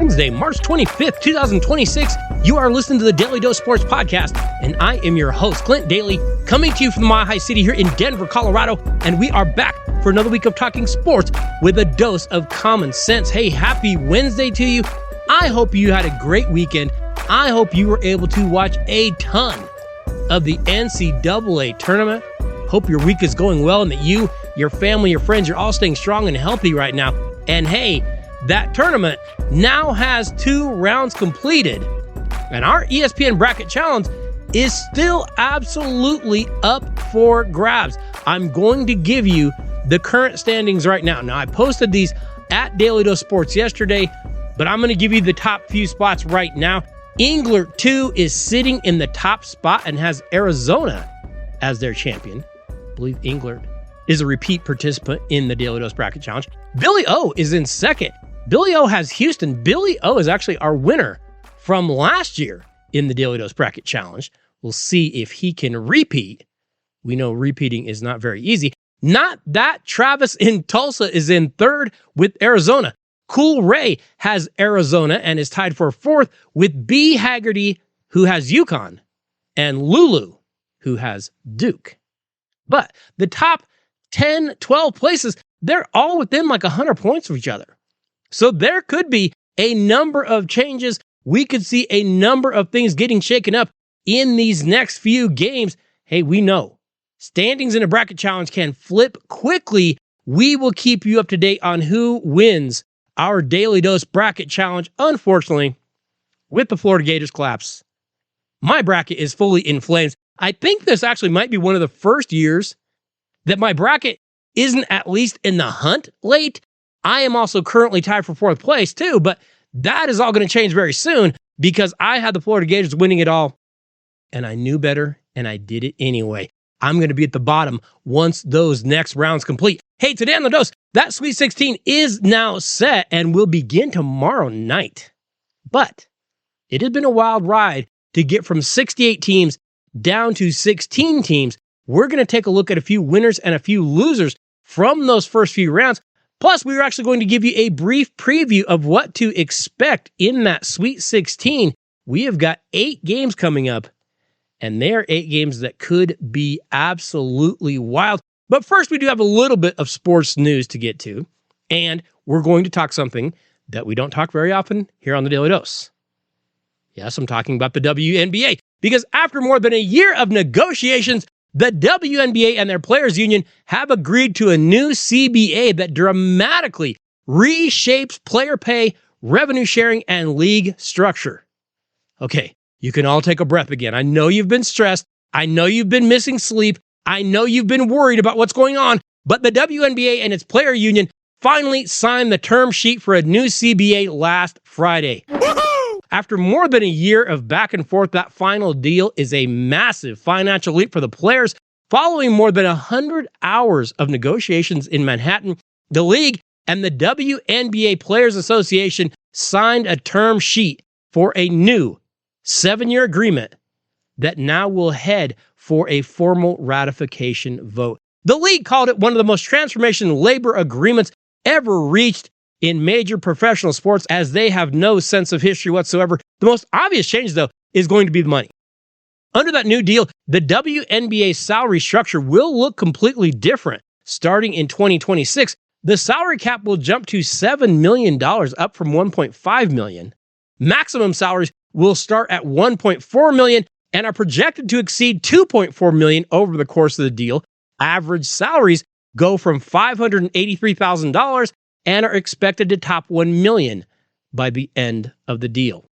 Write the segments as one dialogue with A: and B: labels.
A: Wednesday, March 25th, 2026. You are listening to the Daily Dose Sports Podcast, and I am your host, Clint Daly, coming to you from the Mile High City here in Denver, Colorado, and we are back for another week of talking sports with a dose of common sense. Hey, happy Wednesday to you. I hope you had a great weekend. I hope you were able to watch a ton of the NCAA tournament. Hope your week is going well and that you, your family, your friends, you're all staying strong and healthy right now. And hey, that tournament now has 2 rounds completed. And our ESPN Bracket Challenge is still absolutely up for grabs. I'm going to give you the current standings right now. Now, I posted these at Daily Dose Sports yesterday, but I'm going to give you the top few spots right now. Englert 2 is sitting in the top spot and has Arizona as their champion. I believe Englert is a repeat participant in the Daily Dose Bracket Challenge. Billy O is in second. Billy O has Houston. Billy O is actually our winner from last year in the Daily Dose Bracket Challenge. We'll see if he can repeat. We know repeating is not very easy. Not that Travis in Tulsa is in third with Arizona. Cool Ray has Arizona and is tied for fourth with B. Haggerty, who has UConn, and Lulu, who has Duke. But the top 10, 12 places, they're all within like 100 points of each other. So there could be a number of changes. We could see a number of things getting shaken up in these next few games. Hey, we know standings in a bracket challenge can flip quickly. We will keep you up to date on who wins our Daily Dose Bracket Challenge. Unfortunately, with the Florida Gators collapse, my bracket is fully in flames. I think this actually might be one of the first years that my bracket isn't at least in the hunt late. I am also currently tied for fourth place too, but that is all going to change very soon because I had the Florida Gators winning it all, and I knew better, and I did it anyway. I'm going to be at the bottom once those next rounds complete. Hey, today on the Dose, that Sweet 16 is now set and will begin tomorrow night. But it has been a wild ride to get from 68 teams down to 16 teams. We're going to take a look at a few winners and a few losers from those first few rounds. Plus, we're actually going to give you a brief preview of what to expect in that Sweet 16. We have got 8 games coming up, and they are 8 games that could be absolutely wild. But first, we do have a little bit of sports news to get to, and we're going to talk something that we don't talk very often here on the Daily Dose. Yes, I'm talking about the WNBA, because after more than a year of negotiations, the WNBA and their players' union have agreed to a new CBA that dramatically reshapes player pay, revenue sharing, and league structure. Okay, you can all take a breath again. I know you've been stressed. I know you've been missing sleep. I know you've been worried about what's going on, but the WNBA and its player union finally signed the term sheet for a new CBA last Friday. After more than a year of back and forth, that final deal is a massive financial leap for the players. Following more than 100 hours of negotiations in Manhattan, the league and the WNBA Players Association signed a term sheet for a new 7-year agreement that now will head for a formal ratification vote. The league called it one of the most transformational labor agreements ever reached in major professional sports, as they have no sense of history whatsoever. The most obvious change, though, is going to be the money. Under that new deal, the WNBA salary structure will look completely different. Starting in 2026, the salary cap will jump to $7 million, up from $1.5 million. Maximum salaries will start at $1.4 million and are projected to exceed $2.4 million over the course of the deal. Average salaries go from $583,000 and are expected to top $1 million by the end of the deal.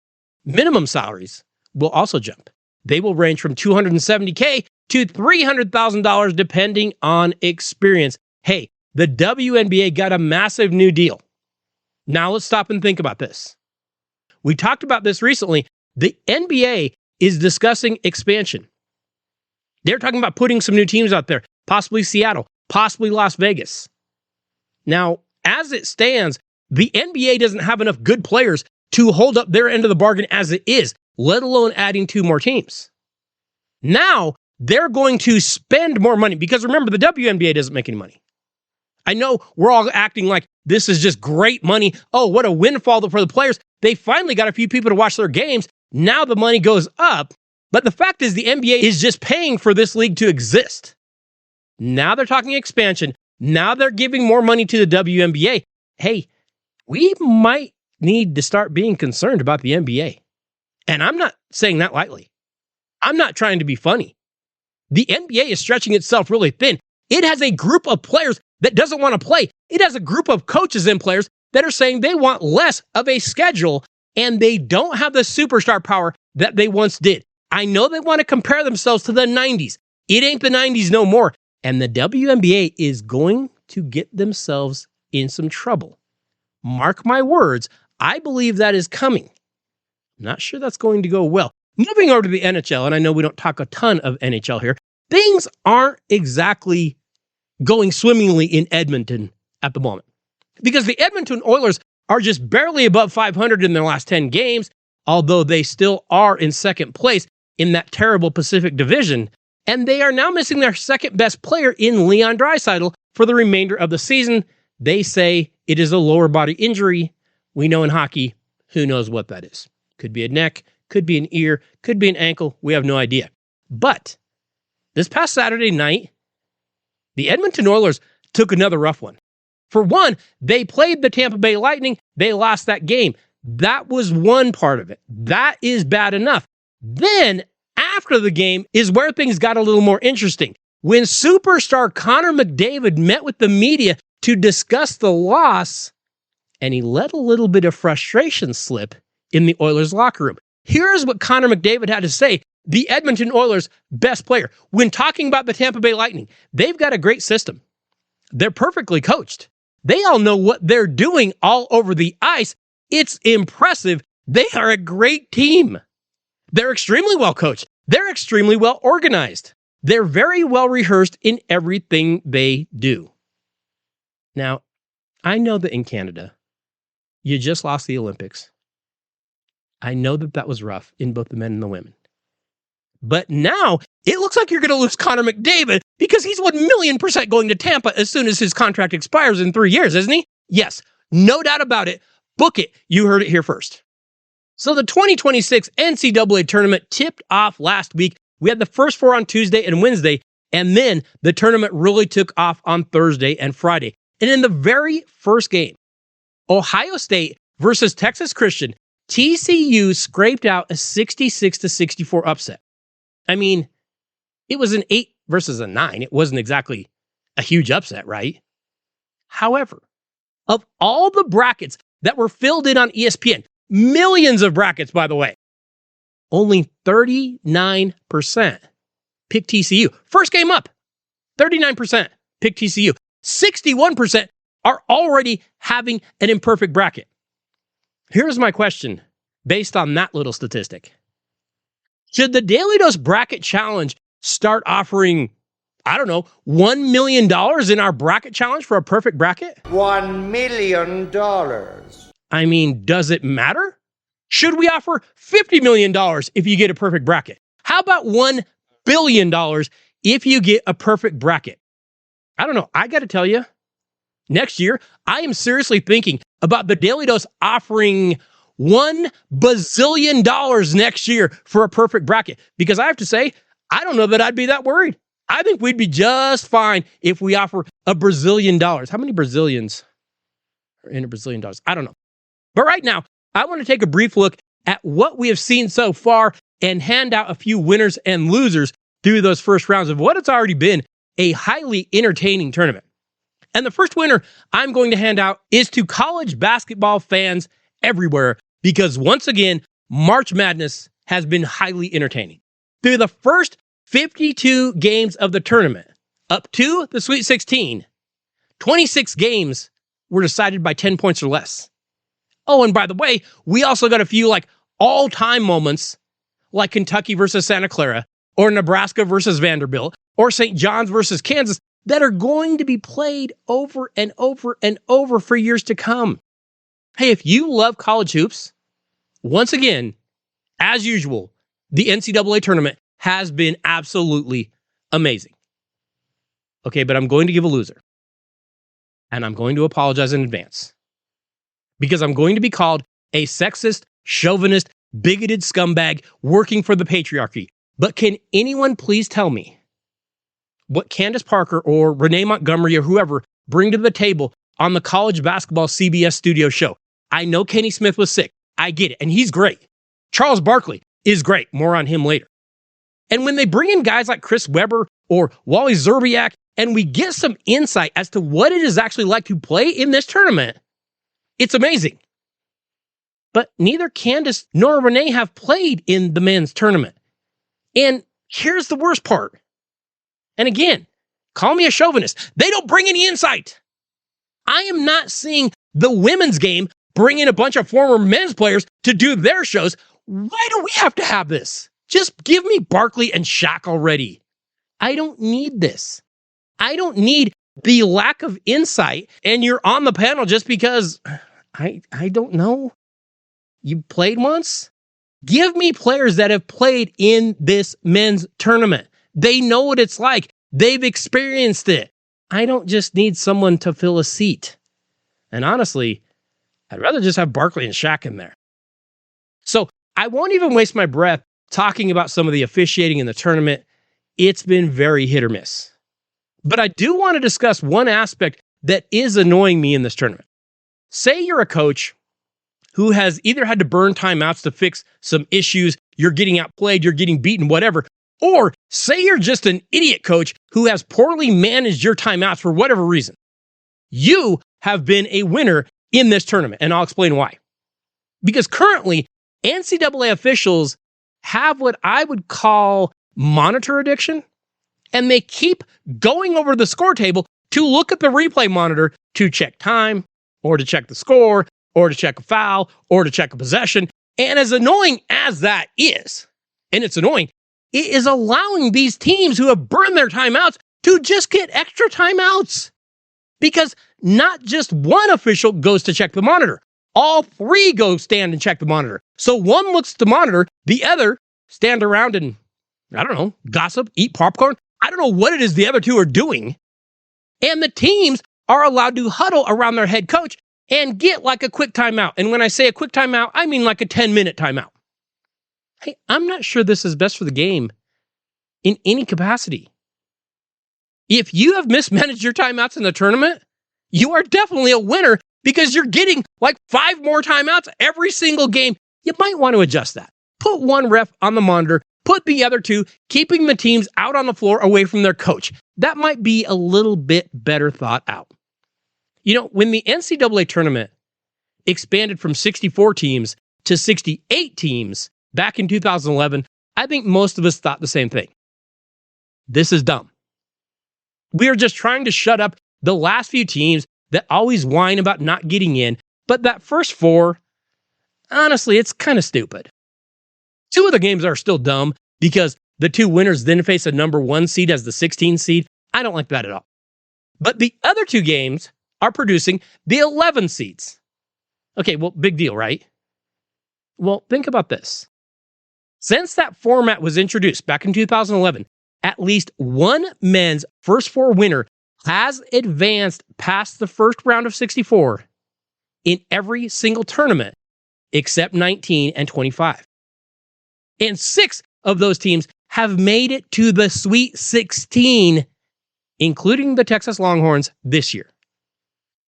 A: Minimum salaries will also jump. They will range from $270K to $300,000 depending on experience. Hey, the WNBA got a massive new deal. Now let's stop and think about this. We talked about this recently. The NBA is discussing expansion. They're talking about putting some new teams out there, possibly Seattle, possibly Las Vegas. Now, as it stands, the NBA doesn't have enough good players to hold up their end of the bargain as it is, let alone adding 2 more teams. Now, they're going to spend more money because remember, the WNBA doesn't make any money. I know we're all acting like this is just great money. Oh, what a windfall for the players. They finally got a few people to watch their games. Now the money goes up. But the fact is the NBA is just paying for this league to exist. Now they're talking expansion. Now they're giving more money to the WNBA. Hey, we might need to start being concerned about the NBA. And I'm not saying that lightly. I'm not trying to be funny. The NBA is stretching itself really thin. It has a group of players that doesn't want to play. It has a group of coaches and players that are saying they want less of a schedule and they don't have the superstar power that they once did. I know they want to compare themselves to the 90s. It ain't the 90s no more. And the WNBA is going to get themselves in some trouble. Mark my words, I believe that is coming. I'm not sure that's going to go well. Moving over to the NHL, and I know we don't talk a ton of NHL here, things aren't exactly going swimmingly in Edmonton at the moment. Because the Edmonton Oilers are just barely above 500 in their last 10 games, although they still are in second place in that terrible Pacific Division. And they are now missing their second best player in Leon Draisaitl for the remainder of the season. They say it is a lower body injury. We know in hockey, who knows what that is. Could be a neck, could be an ear, could be an ankle. We have no idea. But this past Saturday night, the Edmonton Oilers took another rough one. For one, they played the Tampa Bay Lightning. They lost that game. That was one part of it. That is bad enough. Then, after the game is where things got a little more interesting. When superstar Connor McDavid met with the media to discuss the loss, and he let a little bit of frustration slip in the Oilers locker room. Here's what Connor McDavid had to say, the Edmonton Oilers' best player. When talking about the Tampa Bay Lightning, they've got a great system. They're perfectly coached. They all know what they're doing all over the ice. It's impressive. They are a great team. They're extremely well coached. They're extremely well organized. They're very well rehearsed in everything they do. Now, I know that in Canada, you just lost the Olympics. I know that that was rough in both the men and the women. But now, it looks like you're going to lose Connor McDavid because he's 1,000,000% going to Tampa as soon as his contract expires in 3 years, isn't he? Yes, no doubt about it. Book it. You heard it here first. So the 2026 NCAA tournament tipped off last week. We had the first four on Tuesday and Wednesday, and then the tournament really took off on Thursday and Friday. And in the very first game, Ohio State versus Texas Christian, TCU scraped out a 66-64 upset. I mean, it was an 8 versus a 9. It wasn't exactly a huge upset, right? However, of all the brackets that were filled in on ESPN, millions of brackets, by the way, only 39% picked TCU. First game up, 39% picked TCU. 61% are already having an imperfect bracket. Here's my question based on that little statistic. Should the Daly Dose Bracket Challenge start offering, I don't know, $1 million in our bracket challenge for a perfect bracket?
B: $1 million.
A: I mean, does it matter? Should we offer $50 million if you get a perfect bracket? How about $1 billion if you get a perfect bracket? I don't know. I got to tell you, next year, I am seriously thinking about the Daly Dose offering $1 bazillion next year for a perfect bracket. Because I have to say, I don't know that I'd be that worried. I think we'd be just fine if we offer $1 Brazilian. How many Brazilians are in $1 Brazilian? I don't know. But right now, I want to take a brief look at what we have seen so far and hand out a few winners and losers through those first rounds of what it's already been a highly entertaining tournament. And the first winner I'm going to hand out is to college basketball fans everywhere, because once again, March Madness has been highly entertaining. Through the first 52 games of the tournament, up to the Sweet 16, 26 games were decided by 10 points or less. Oh, and by the way, we also got a few like all-time moments like Kentucky versus Santa Clara, or Nebraska versus Vanderbilt, or St. John's versus Kansas that are going to be played over and over and over for years to come. Hey, if you love college hoops, once again, as usual, the NCAA tournament has been absolutely amazing. Okay, but I'm going to give a loser. And I'm going to apologize in advance. Because I'm going to be called a sexist, chauvinist, bigoted scumbag working for the patriarchy. But can anyone please tell me what Candace Parker or Renee Montgomery or whoever bring to the table on the college basketball CBS studio show? I know Kenny Smith was sick. I get it. And he's great. Charles Barkley is great. More on him later. And when they bring in guys like Chris Webber or Wally Zerbiak, and we get some insight as to what it is actually like to play in this tournament, it's amazing. But neither Candace nor Renee have played in the men's tournament. And here's the worst part. And again, call me a chauvinist. They don't bring any insight. I am not seeing the women's game bring in a bunch of former men's players to do their shows. Why do we have to have this? Just give me Barkley and Shaq already. I don't need this. I don't need the lack of insight, and you're on the panel just because, I don't know, you played once? Give me players that have played in this men's tournament. They know what it's like. They've experienced it. I don't just need someone to fill a seat. And honestly, I'd rather just have Barkley and Shaq in there. So I won't even waste my breath talking about some of the officiating in the tournament. It's been very hit or miss. But I do want to discuss one aspect that is annoying me in this tournament. Say you're a coach who has either had to burn timeouts to fix some issues, you're getting outplayed, you're getting beaten, whatever, or say you're just an idiot coach who has poorly managed your timeouts for whatever reason. You have been a winner in this tournament, and I'll explain why. Because currently, NCAA officials have what I would call monitor addiction, and they keep going over the score table to look at the replay monitor to check time, or to check the score, or to check a foul, or to check a possession. And as annoying as that is, and it's annoying, it is allowing these teams who have burned their timeouts to just get extra timeouts. Because not just one official goes to check the monitor. All three go stand and check the monitor. So one looks at the monitor, the other stand around and, I don't know, gossip, eat popcorn. I don't know what it is the other two are doing. And the teams are allowed to huddle around their head coach and get like a quick timeout. And when I say a quick timeout, I mean like a 10-minute timeout. Hey, I'm not sure this is best for the game in any capacity. If you have mismanaged your timeouts in the tournament, you are definitely a winner because you're getting like 5 more timeouts every single game. You might want to adjust that. Put one ref on the monitor, put the other two, keeping the teams out on the floor away from their coach. That might be a little bit better thought out. You know, when the NCAA tournament expanded from 64 teams to 68 teams back in 2011, I think most of us thought the same thing. This is dumb. We are just trying to shut up the last few teams that always whine about not getting in, but that first 4, honestly, it's kind of stupid. 2 of the games are still dumb because the 2 winners then face a number 1 seed as the 16 seed. I don't like that at all. But the other 2 games are producing the 11 seeds. Okay, well, big deal, right? Well, think about this. Since that format was introduced back in 2011, at least one men's first 4 winner has advanced past the first round of 64 in every single tournament except 19 and 25. And 6 of those teams have made it to the Sweet 16, including the Texas Longhorns this year.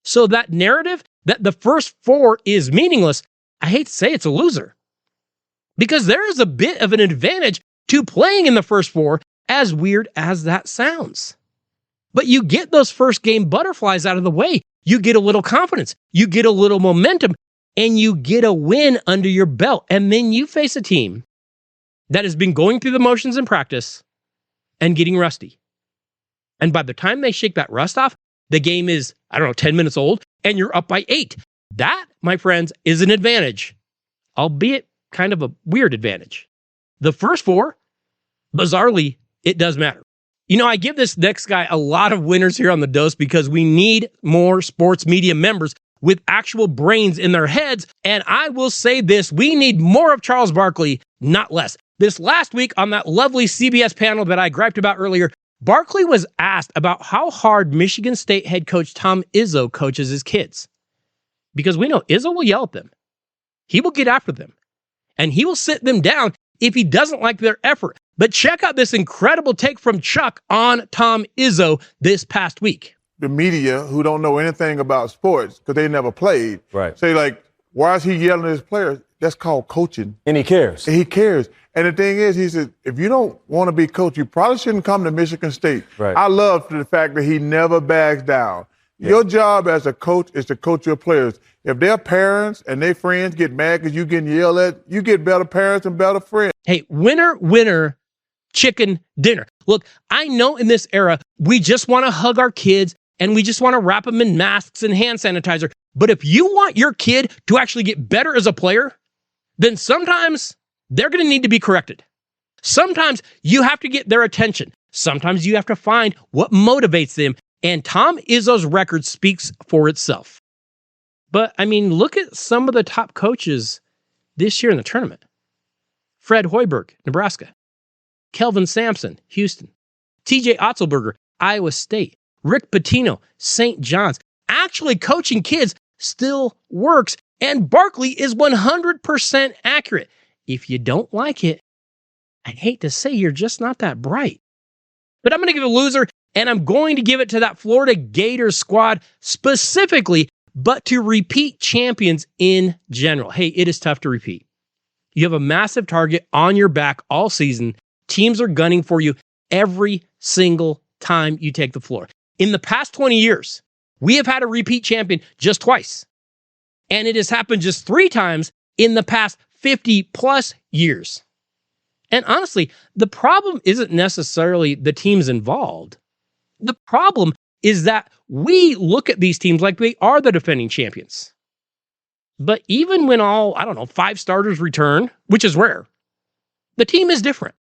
A: So that narrative that the first 4 is meaningless, I hate to say it's a loser. Because there is a bit of an advantage to playing in the first 4, as weird as that sounds. But you get those first game butterflies out of the way. You get a little confidence. You get a little momentum. And you get a win under your belt. And then you face a team that has been going through the motions in practice and getting rusty. And by the time they shake that rust off, the game is, 10 minutes old, and you're up by 8. That, my friends, is an advantage, albeit kind of a weird advantage. The first 4, bizarrely, it does matter. You know, I give this next guy a lot of winners here on the dose because we need more sports media members with actual brains in their heads. And I will say this, we need more of Charles Barkley, not less. This last week on that lovely CBS panel that I griped about earlier, Barkley was asked about how hard Michigan State head coach Tom Izzo coaches his kids. Because we know Izzo will yell at them. He will get after them, and he will sit them down if he doesn't like their effort. But check out this incredible take from Chuck on Tom Izzo this past week.
C: The media, who don't know anything about sports because they never played, say like, why is he yelling at his players? That's called coaching.
D: And he cares.
C: And he cares. And the thing is, he said, if you don't want to be coached, you probably shouldn't come to Michigan State. I love the fact that he never backs down. Your job as a coach is to coach your players. If their parents and their friends get mad because you getting yelled at, you get better parents and better friends.
A: Hey, winner, winner, chicken dinner. Look, I know in this era, we just want to hug our kids and we just want to wrap them in masks and hand sanitizer. But if you want your kid to actually get better as a player, then sometimes they're going to need to be corrected. Sometimes you have to get their attention. Sometimes you have to find what motivates them. And Tom Izzo's record speaks for itself. But, I mean, look at some of the top coaches this year in the tournament. Fred Hoiberg, Nebraska. Kelvin Sampson, Houston. TJ Otzelberger, Iowa State. Rick Pitino, St. John's. Actually, coaching kids still works, and Barkley is 100% accurate. If you don't like it, I hate to say you're just not that bright. But I'm going to give a loser, and I'm going to give it to that Florida Gators squad specifically, but to repeat champions in general. Hey, it is tough to repeat. You have a massive target on your back all season. Teams are gunning for you every single time you take the floor. In the past 20 years, we have had a repeat champion just twice. And it has happened just 3 times in the past 50 plus years. And honestly, the problem isn't necessarily the teams involved. The problem is that we look at these teams like they are the defending champions. But even when all, 5 starters return, which is rare, the team is different.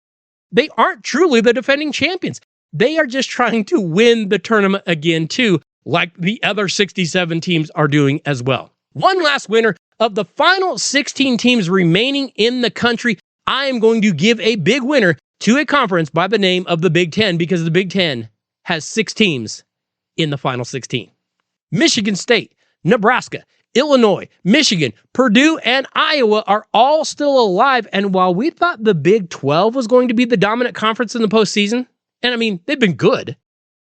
A: They aren't truly the defending champions. They are just trying to win the tournament again too, like the other 67 teams are doing as well. One last winner of the final 16 teams remaining in the country. I am going to give a big winner to a conference by the name of the Big Ten, because the Big Ten has 6 teams in the final 16. Michigan State, Nebraska, Illinois, Michigan, Purdue, and Iowa are all still alive. And while we thought the Big 12 was going to be the dominant conference in the postseason, and I mean, they've been good.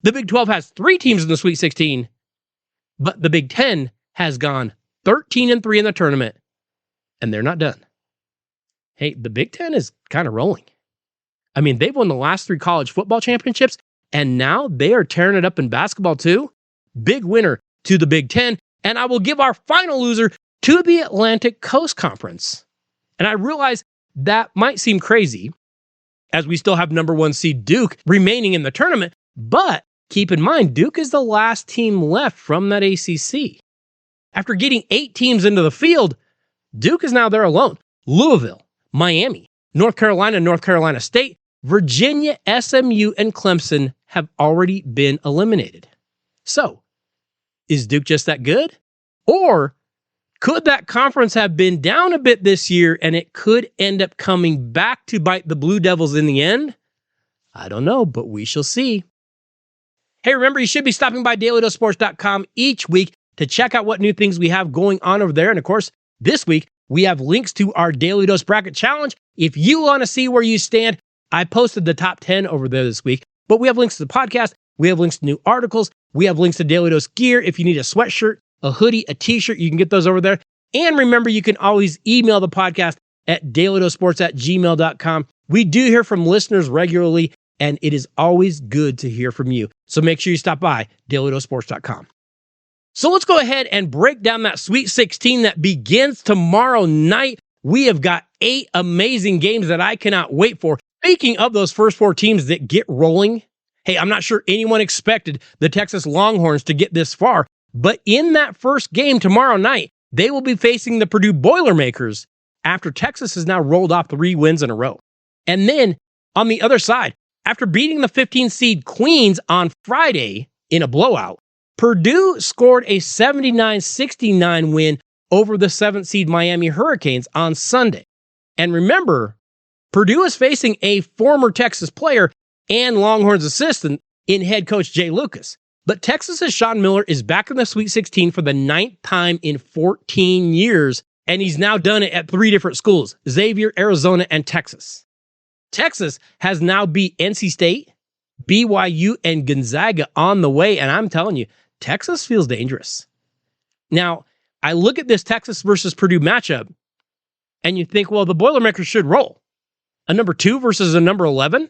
A: The Big 12 has 3 teams in the Sweet 16, but the Big 10 has gone 13-3 in the tournament, and they're not done. Hey, the Big 10 is kind of rolling. I mean, they've won the last 3 college football championships, and now they are tearing it up in basketball too. Big winner to the Big 10, and I will give our final loser to the Atlantic Coast Conference. And I realize that might seem crazy, as we still have number 1 seed Duke remaining in the tournament, but keep in mind, Duke is the last team left from that ACC. After getting 8 teams into the field, Duke is now there alone. Louisville, Miami, North Carolina State, Virginia, SMU, and Clemson have already been eliminated. So, is Duke just that good? Or could that conference have been down a bit this year and it could end up coming back to bite the Blue Devils in the end? I don't know, but we shall see. Hey, remember, you should be stopping by DailyDoseSports.com each week to check out what new things we have going on over there. And of course, this week, we have links to our Daily Dose Bracket Challenge. If you want to see where you stand, I posted the top 10 over there this week. But we have links to the podcast. We have links to new articles. We have links to Daily Dose gear. If you need a sweatshirt, a hoodie, a t-shirt, you can get those over there. And remember, you can always email the podcast at dailydosesports@gmail.com. We do hear from listeners regularly, and it is always good to hear from you. So make sure you stop by dailydosesports.com. So let's go ahead and break down that Sweet 16 that begins tomorrow night. We have got 8 amazing games that I cannot wait for. Speaking of those first 4 teams that get rolling, hey, I'm not sure anyone expected the Texas Longhorns to get this far, but in that first game tomorrow night, they will be facing the Purdue Boilermakers after Texas has now rolled off 3 wins in a row. And then on the other side, after beating the 15 seed Queens on Friday in a blowout, Purdue scored a 79-69 win over the 7th seed Miami Hurricanes on Sunday. And remember, Purdue is facing a former Texas player and Longhorns assistant in head coach Jay Lucas. But Texas's Sean Miller is back in the Sweet 16 for the 9th time in 14 years, And he's now done it at 3 different schools: Xavier, Arizona, and Texas. Texas has now beat NC State, BYU, and Gonzaga on the way. And I'm telling you, Texas feels dangerous. Now, I look at this Texas versus Purdue matchup, and you think, well, the Boilermakers should roll. A number 2 versus a number 11?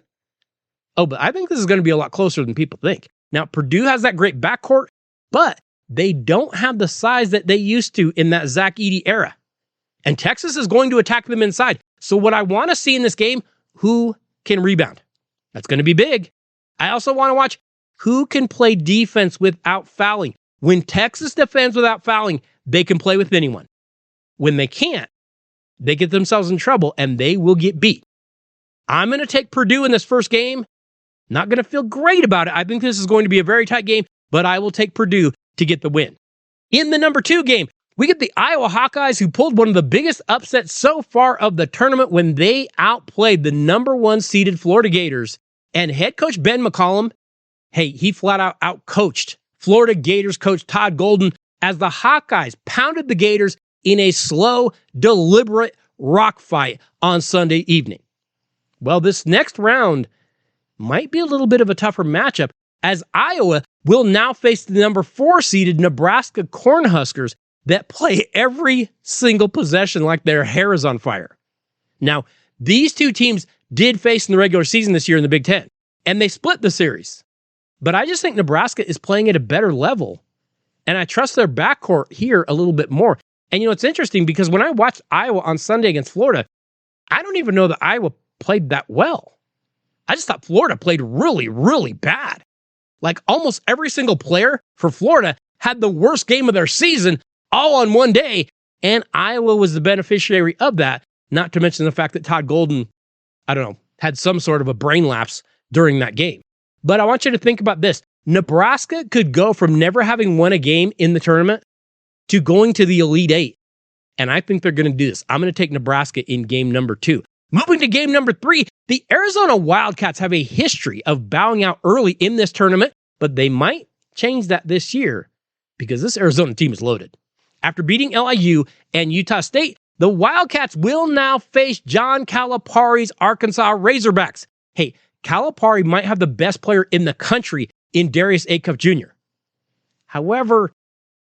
A: Oh, but I think this is going to be a lot closer than people think. Now, Purdue has that great backcourt, but they don't have the size that they used to in that Zach Edey era. And Texas is going to attack them inside. So what I want to see in this game, who can rebound? That's going to be big. I also want to watch who can play defense without fouling. When Texas defends without fouling, they can play with anyone. When they can't, they get themselves in trouble and they will get beat. I'm going to take Purdue in this first game. Not going to feel great about it. I think this is going to be a very tight game, but I will take Purdue to get the win. In the number 2 game, we get the Iowa Hawkeyes, who pulled one of the biggest upsets so far of the tournament when they outplayed the number 1 seeded Florida Gators. And head coach Ben McCollum, he flat out outcoached Florida Gators coach Todd Golden as the Hawkeyes pounded the Gators in a slow, deliberate rock fight on Sunday evening. Well, this next round might be a little bit of a tougher matchup, as Iowa will now face the number 4 seeded Nebraska Cornhuskers that play every single possession like their hair is on fire. Now, these two teams did face in the regular season this year in the Big Ten, and they split the series. But I just think Nebraska is playing at a better level, and I trust their backcourt here a little bit more. And it's interesting because when I watched Iowa on Sunday against Florida, I don't even know that Iowa played that well. I just thought Florida played really, really bad. Like almost every single player for Florida had the worst game of their season all on one day, and Iowa was the beneficiary of that, not to mention the fact that Todd Golden, had some sort of a brain lapse during that game. But I want you to think about this. Nebraska could go from never having won a game in the tournament to going to the Elite 8. And I think they're going to do this. I'm going to take Nebraska in game number 2. Moving to game number 3, the Arizona Wildcats have a history of bowing out early in this tournament, but they might change that this year because this Arizona team is loaded. After beating LIU and Utah State, the Wildcats will now face John Calipari's Arkansas Razorbacks. Hey, Calipari might have the best player in the country in Darius Acuff Jr. However,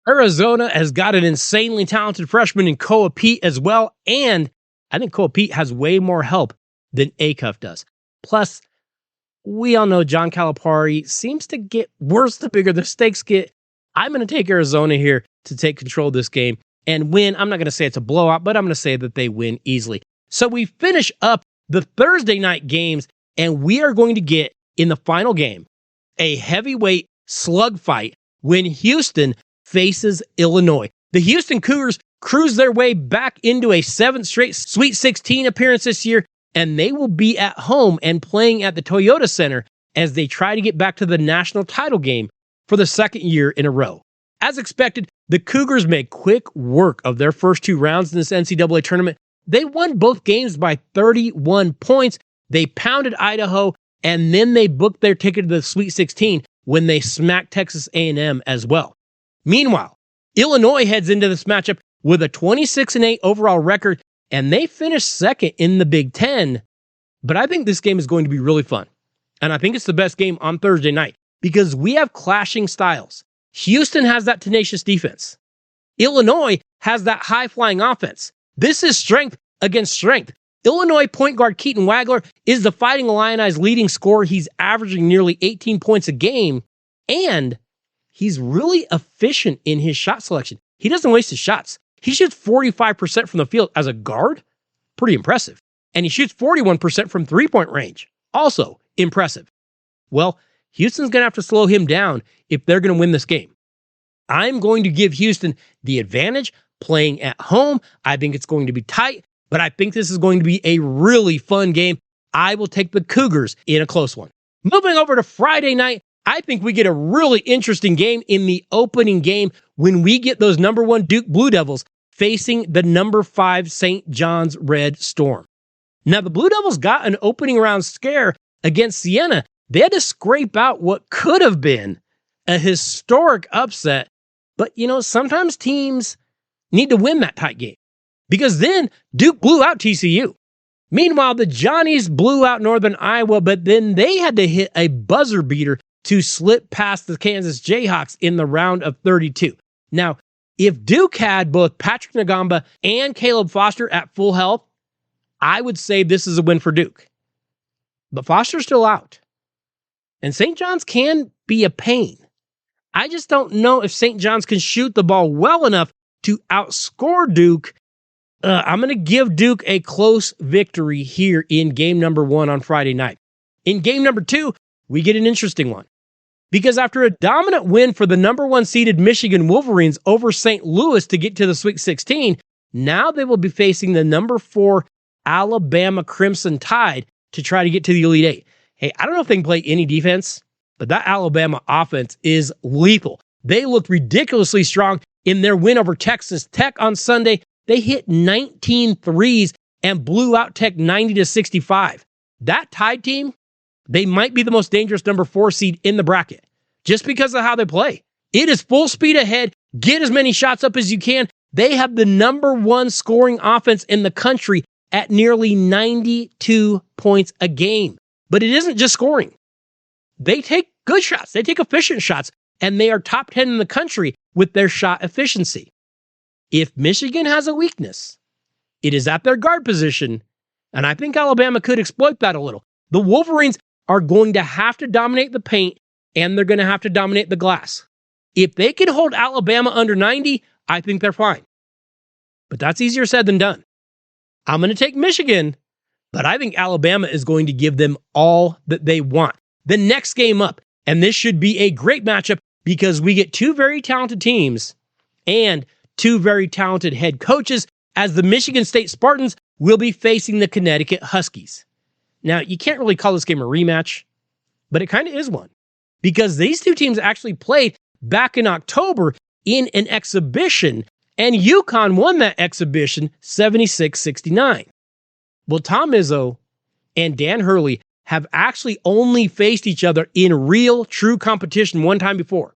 A: Arizona has got an insanely talented freshman in Koa Pete as well, and I think Koa Pete has way more help than Acuff does. Plus, we all know John Calipari seems to get worse the bigger the stakes get. I'm going to take Arizona here to take control of this game and win. I'm not going to say it's a blowout, but I'm going to say that they win easily. So we finish up the Thursday night games, and we are going to get, in the final game, a heavyweight slug fight when Houston faces Illinois. The Houston Cougars cruise their way back into a 7th straight Sweet 16 appearance this year, and they will be at home and playing at the Toyota Center as they try to get back to the national title game for the 2nd year in a row. As expected, the Cougars made quick work of their first 2 rounds in this NCAA tournament. They won both games by 31 points. They pounded Idaho, and then they booked their ticket to the Sweet 16 when they smacked Texas A&M as well. Meanwhile, Illinois heads into this matchup with a 26-8 overall record, and they finished 2nd in the Big Ten. But I think this game is going to be really fun. And I think it's the best game on Thursday night because we have clashing styles. Houston has that tenacious defense. Illinois has that high-flying offense. This is strength against strength. Illinois point guard Keaton Wagler is the Fighting Illini's leading scorer. He's averaging nearly 18 points a game, and he's really efficient in his shot selection. He doesn't waste his shots. He shoots 45% from the field as a guard. Pretty impressive. And he shoots 41% from three-point range. Also impressive. Well, Houston's going to have to slow him down if they're going to win this game. I'm going to give Houston the advantage playing at home. I think it's going to be tight, but I think this is going to be a really fun game. I will take the Cougars in a close one. Moving over to Friday night, I think we get a really interesting game in the opening game when we get those number 1 Duke Blue Devils facing the number 5 St. John's Red Storm. Now, the Blue Devils got an opening round scare against Siena. They had to scrape out what could have been a historic upset, but sometimes teams need to win that tight game. because then Duke blew out TCU. Meanwhile, the Johnnies blew out Northern Iowa, but then they had to hit a buzzer beater to slip past the Kansas Jayhawks in the round of 32. Now, if Duke had both Patrick Ngamba and Caleb Foster at full health, I would say this is a win for Duke. But Foster's still out. And St. John's can be a pain. I just don't know if St. John's can shoot the ball well enough to outscore Duke. I'm going to give Duke a close victory here in game number 1 on Friday night. In game number 2, we get an interesting one. Because after a dominant win for the number 1 seeded Michigan Wolverines over St. Louis to get to the Sweet 16, now they will be facing the number 4 Alabama Crimson Tide to try to get to the Elite 8. Hey, I don't know if they can play any defense, but that Alabama offense is lethal. They looked ridiculously strong in their win over Texas Tech on Sunday. They hit 19 threes and blew out Tech 90-65. That Tide team, they might be the most dangerous number 4 seed in the bracket just because of how they play. It is full speed ahead. Get as many shots up as you can. They have the number 1 scoring offense in the country at nearly 92 points a game. But it isn't just scoring. They take good shots. They take efficient shots, and they are top 10 in the country with their shot efficiency. If Michigan has a weakness, it is at their guard position, and I think Alabama could exploit that a little. The Wolverines are going to have to dominate the paint, and they're going to have to dominate the glass. If they can hold Alabama under 90, I think they're fine. But that's easier said than done. I'm going to take Michigan, but I think Alabama is going to give them all that they want. The next game up, and this should be a great matchup because we get 2 very talented teams and 2 very talented head coaches, as the Michigan State Spartans will be facing the Connecticut Huskies. Now, you can't really call this game a rematch, but it kind of is one, because these 2 teams actually played back in October in an exhibition, and UConn won that exhibition 76-69. Well, Tom Izzo and Dan Hurley have actually only faced each other in real, true competition one time before.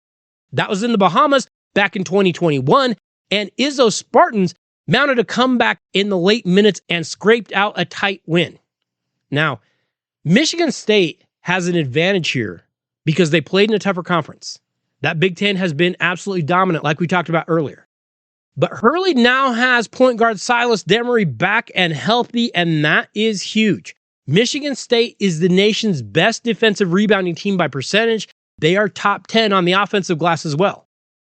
A: That was in the Bahamas back in 2021, and Izzo's Spartans mounted a comeback in the late minutes and scraped out a tight win. Now, Michigan State has an advantage here because they played in a tougher conference. That Big Ten has been absolutely dominant, like we talked about earlier. But Hurley now has point guard Silas Demery back and healthy, and that is huge. Michigan State is the nation's best defensive rebounding team by percentage. They are top 10 on the offensive glass as well.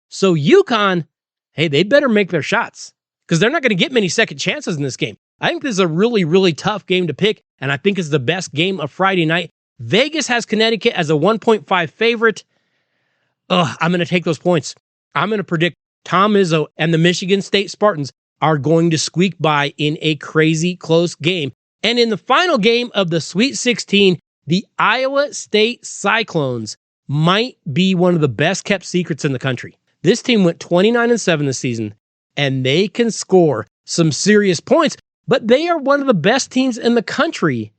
A: So UConn, hey, they better make their shots because they're not going to get many second chances in this game. I think this is a really, really tough game to pick, and I think it's the best game of Friday night. Vegas has Connecticut as a 1.5 favorite. I'm going to take those points. I'm going to predict Tom Izzo and the Michigan State Spartans are going to squeak by in a crazy close game. And in the final game of the Sweet 16, the Iowa State Cyclones might be one of the best kept secrets in the country. This team went 29-7 this season, and they can score some serious points, but they are one of the best teams in the country,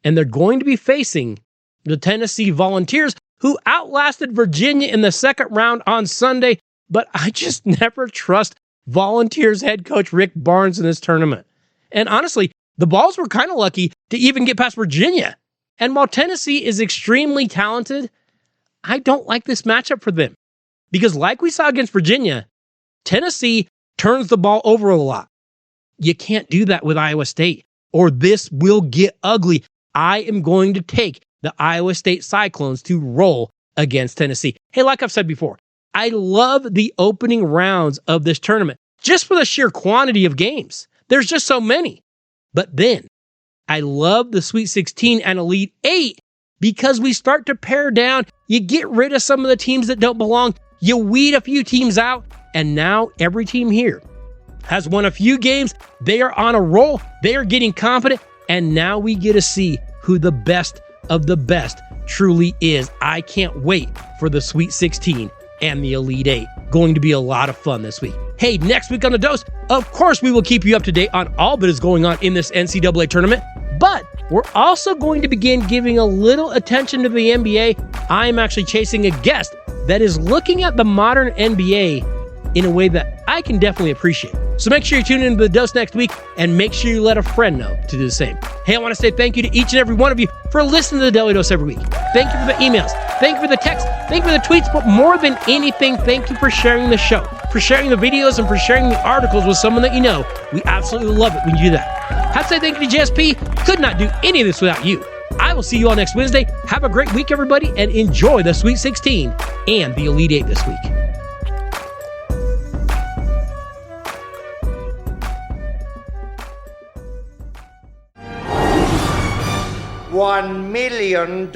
A: and they're going to be facing the Tennessee Volunteers, who outlasted Virginia in the second round on Sunday, but I just never trust Volunteers head coach Rick Barnes in this tournament. And honestly, the Vols were kind of lucky to even get past Virginia. And while Tennessee is extremely talented, I don't like this matchup for them. Because like we saw against Virginia, Tennessee turns the ball over a lot. You can't do that with Iowa State, or this will get ugly. I am going to take the Iowa State Cyclones to roll against Tennessee. Hey, like I've said before, I love the opening rounds of this tournament just for the sheer quantity of games. There's just so many. But then I love the Sweet 16 and Elite 8 because we start to pare down. You get rid of some of the teams that don't belong. You weed a few teams out. And now every team here has won a few games. They are on a roll. They are getting confident. And now we get to see who the best of the best truly is. I can't wait for the Sweet 16 and the Elite 8. Going to be a lot of fun this week. Hey, next week on The Dose, of course we will keep you up to date on all that is going on in this NCAA tournament, but we're also going to begin giving a little attention to the NBA. I am actually chasing a guest that is looking at the modern NBA in a way that I can definitely appreciate. So make sure you tune into the dose next week, and make sure you let a friend know to do the same. Hey, I want to say thank you to each and every one of you for listening to the Daily Dose every week. Thank you for the emails. Thank you for the texts. Thank you for the tweets. But more than anything, thank you for sharing the show, for sharing the videos, and for sharing the articles with someone that you know. We absolutely love it when you do that. I have to say thank you to JSP. Could not do any of this without you. I will see you all next Wednesday. Have a great week, everybody, and enjoy the Sweet 16 and the Elite 8 this week.
B: $1 million.